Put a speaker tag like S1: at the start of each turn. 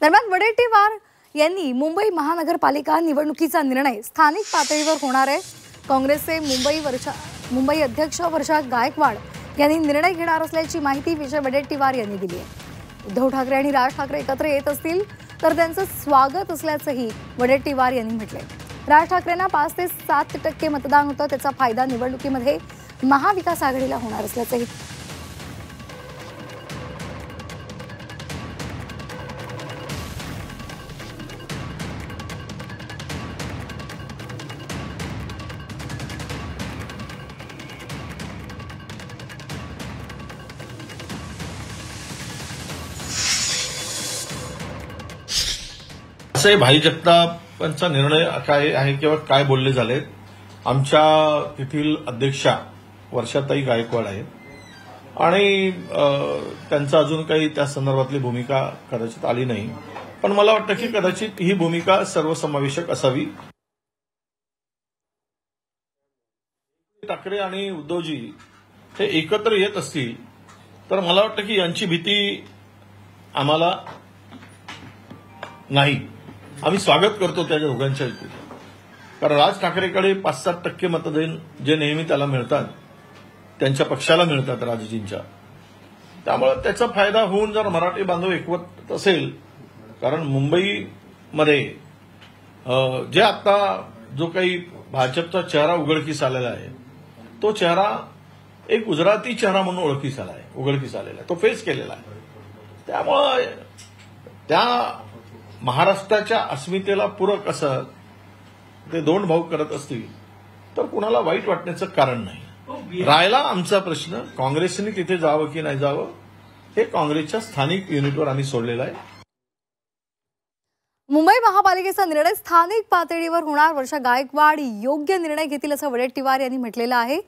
S1: दरम्यान वडेट्टीवार यांनी मुंबई महानगरपालिका निवडणुकीचा निर्णय स्थानिक पातळीवर होणार आहे। काँग्रेसचे मुंबई अध्यक्ष वर्षा गायकवाड यांनी निर्णय घेणार असल्याची माहिती विजय वडेट्टीवार यांनी दिली आहे। उद्धव ठाकरे आणि राज ठाकरे एकत्र येत असतील तर त्यांचं स्वागत असल्याचंही वडेट्टीवार यांनी म्हटलंय। राज ठाकरेंना 5 ते 7% मतदान होतं, त्याचा फायदा निवडणुकीमध्ये महाविकास आघाडीला होणार असल्याचंही
S2: भाई जगतापांचा निर्णय काय आहे किंवा काय बोलले झाले। आमच्या तेथील अध्यक्षा वर्षाताई गायकवाड आहेत आणि त्यांचा अजून काही त्या संदर्भातली भूमिका कदाचित आली नाही, पण मला वाटतं की कदाचित ही भूमिका सर्वसमावेशक असावी। ठाकरे आणि उद्धवजी हे एकत्र येत असतील तर मला वाटतं की यांची भीती आम्हाला नाही। आम्ही स्वागत करतो त्या दोघांच्या कारण राज ठाकरेकडे 5-7% मतदान जे नेहमी त्याला मिळतात, त्यांच्या पक्षाला मिळतात राजजींच्या, त्यामुळे त्याचा फायदा होऊन जर मराठी बांधव एकवट असेल, कारण मुंबईमध्ये जे आता जो काही भाजपचा चेहरा उघडकीस आलेला आहे, तो चेहरा एक गुजराती चेहरा म्हणून उघडकीस आलेला आहे, तो फेस केलेला आहे। त्यामुळे त्या महाराष्ट्राच्या अस्मितेला पूरक असं ते दोन भाऊ करत असतील तर कुणाला वाईट वाटण्याचं कारण नाही। राहिला आमचा प्रश्न काँग्रेसने तिथे जावं की नाही जावं, हे काँग्रेसच्या स्थानिक युनिटवर आम्ही सोडलेलं आहे।
S1: मुंबई महापालिकेचा निर्णय स्थानिक पातळीवर होणार। वर्षा गायकवाड योग्य निर्णय घेतील असं वडेट्टीवार यांनी म्हटलेलं आहे।